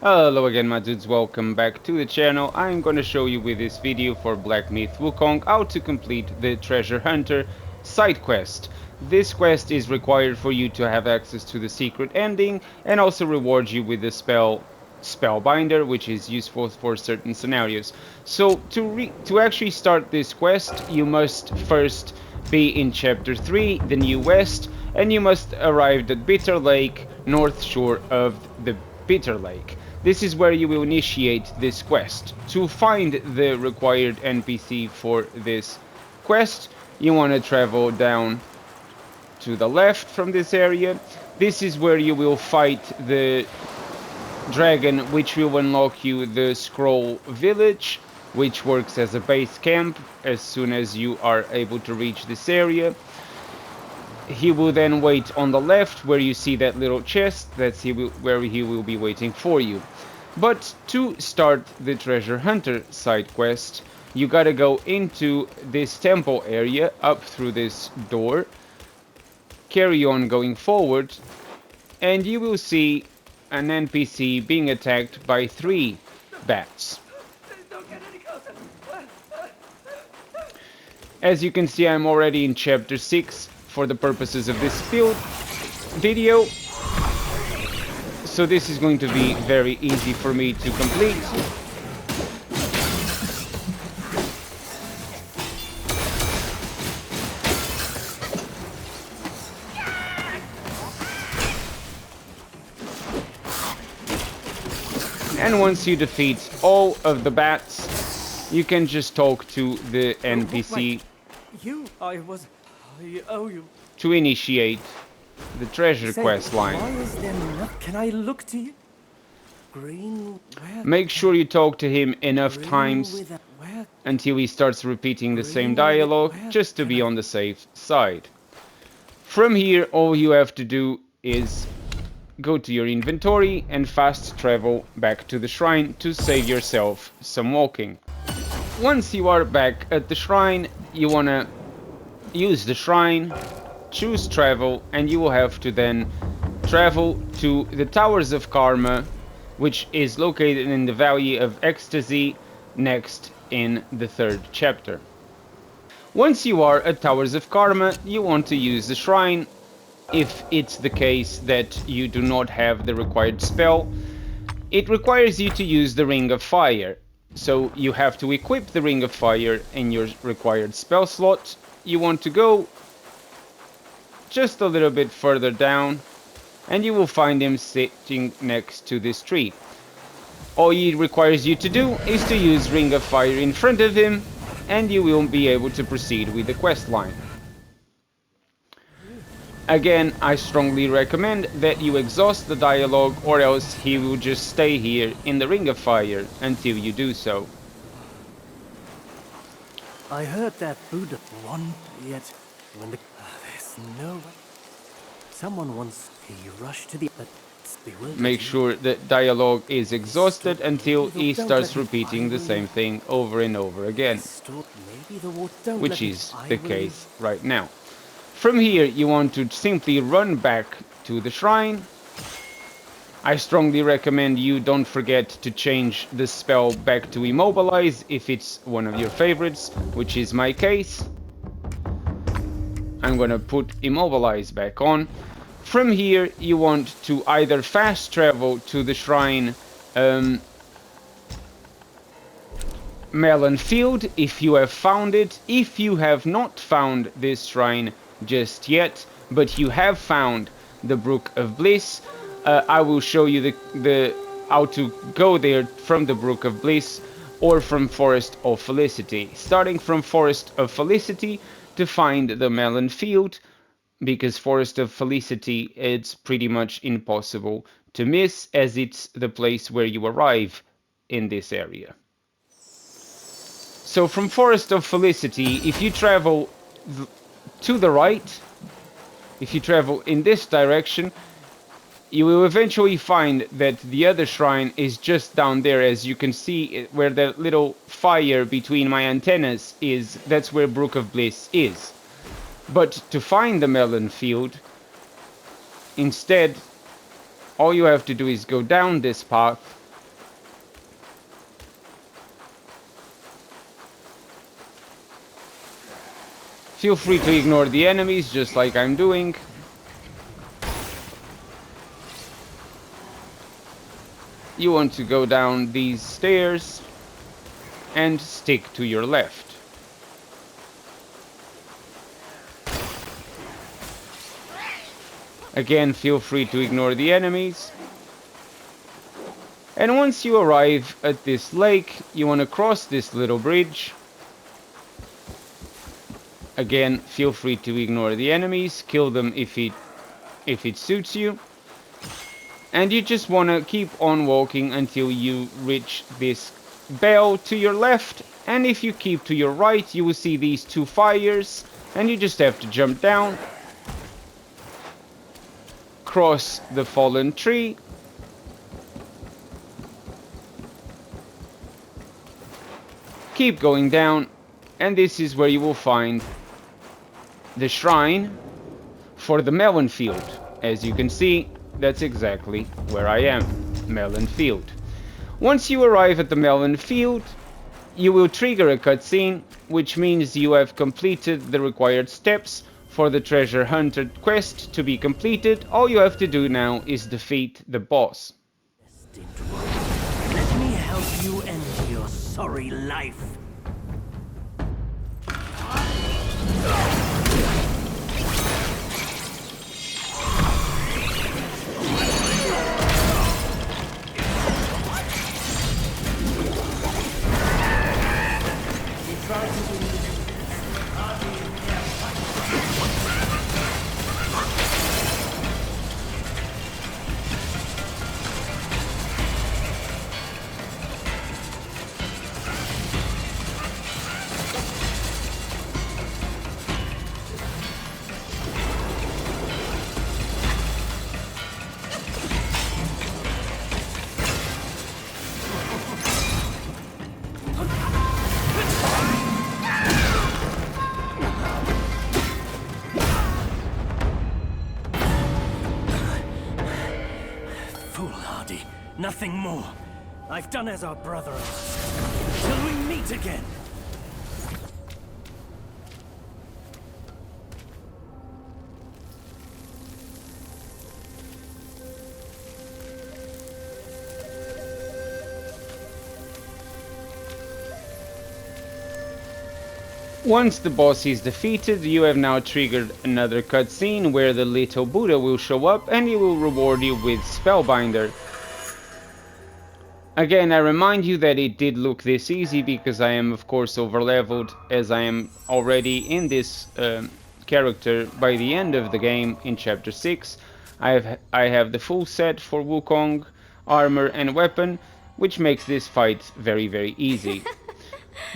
Hello again my dudes, welcome back to the channel. I'm gonna show you with this video for Black Myth Wukong how to complete the Treasure Hunter side quest. This quest is required for you to have access to the secret ending and also rewards you with the Spellbinder, which is useful for certain scenarios. So to actually start this quest, you must first be in Chapter 3, the New West, and you must arrive at Bitter Lake, north shore of the Bitter Lake. This is where you will initiate this quest. To find the required NPC for this quest, you want to travel down to the left from this area. This is where you will fight the dragon, which will unlock you the Scroll Village, which works as a base camp as soon as you are able to reach this area. He will then wait on the left where you see that little chest. That's where he will be waiting for you. But to start the Treasure Hunter side quest, you gotta go into this temple area, up through this door, carry on going forward, and you will see an NPC being attacked by 3 bats. As you can see, I'm already in chapter 6 for the purposes of this video. So this is going to be very easy for me to complete. And once you defeat all of the bats, you can just talk to the NPC I owe you. to initiate the treasure quest line. Why is there not? Can I look to you? Green, where? Make sure you talk to him enough times Where? until he starts repeating the same dialogue, just to be on the safe side. From here, all you have to do is go to your inventory and fast travel back to the shrine to save yourself some walking. Once you are back at the shrine, you wanna use the shrine, choose travel, and you will have to then travel to the Towers of Karma, which is located in the Valley of Ecstasy, next in the 3rd chapter. Once you are at Towers of Karma, you want to use the shrine. If it's the case that you do not have the required spell, it requires you to use the Ring of Fire. So you have to equip the Ring of Fire in your required spell slot. You want to go just a little bit further down, and you will find him sitting next to this tree. All he requires you to do is to use Ring of Fire in front of him, and you will be able to proceed with the quest line. Again, I strongly recommend that you exhaust the dialogue, or else he will just stay here in the Ring of Fire until you do so. I heard that Buddha one, yet when there's no way. Someone once he rushed to the bewildered. Make sure that dialogue is exhausted until he starts repeating the same thing over and over again, which is the case right now. From here, you want to simply run back to the shrine. I strongly recommend you don't forget to change the spell back to Immobilize if it's one of your favorites, which is my case. I'm gonna put Immobilize back on. From here, you want to either fast travel to the shrine Melon Field if you have found it. If you have not found this shrine just yet, but you have found the Brook of Bliss, I will show you the how to go there from the Brook of Bliss or from Forest of Felicity. Starting from Forest of Felicity to find the Melon Field, because Forest of Felicity it's pretty much impossible to miss, as it's the place where you arrive in this area. So from Forest of Felicity, if you travel to the right, if you travel in this direction, you will eventually find that the other shrine is just down there. As you can see where the little fire between my antennas is, that's where Brook of Bliss is. But to find the Melon Field, instead, all you have to do is go down this path Feel free to ignore the enemies, just like I'm doing. You want to go down these stairs and stick to your left. Again, feel free to ignore the enemies. And once you arrive at this lake, you want to cross this little bridge. Again, feel free to ignore the enemies, kill them if it suits you. And you just want to keep on walking until you reach this bell to your left. And if you keep to your right, you will see these two fires. And you just have to jump down, cross the fallen tree, keep going down, and this is where you will find the shrine for the Melon Field. As you can see, that's exactly where I am, Melon Field. Once you arrive at the Melon Field, you will trigger a cutscene, which means you have completed the required steps for the treasure hunter quest to be completed. All you have to do now is defeat the boss. Let me help you end your sorry life. Foolhardy, nothing more. I've done as our brother asked. Till we meet again. Once the boss is defeated, you have now triggered another cutscene where the little Buddha will show up and he will reward you with Spellbinder. Again, I remind you that it did look this easy because I am of course overleveled, as I am already in this character by the end of the game in chapter 6. I have the full set for Wukong, armor and weapon, which makes this fight very, very easy.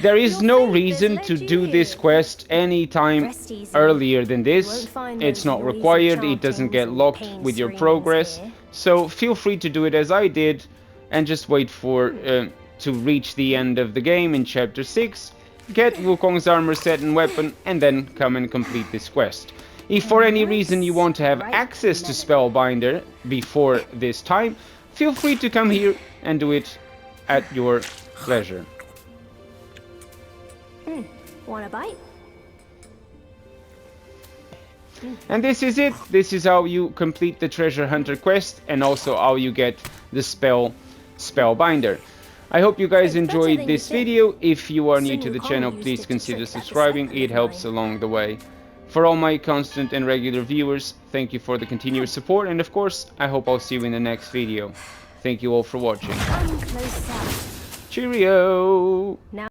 There is no reason to do this quest any time earlier than this. It's not required, it doesn't get locked with your progress. So feel free to do it as I did and just wait for to reach the end of the game in chapter 6, get Wukong's armor set and weapon, and then come and complete this quest. If for any reason you want to have access to Spellbinder before this time, feel free to come here and do it at your pleasure. Want a bite? And this is it. This is how you complete the treasure hunter quest, and also how you get the Spellbinder. I hope you guys enjoyed this video. If you are new to the channel, please consider subscribing. It helps along the way. For all my constant and regular viewers, thank you for the continuous support, and of course, I hope I'll see you in the next video. Thank you all for watching. Cheerio!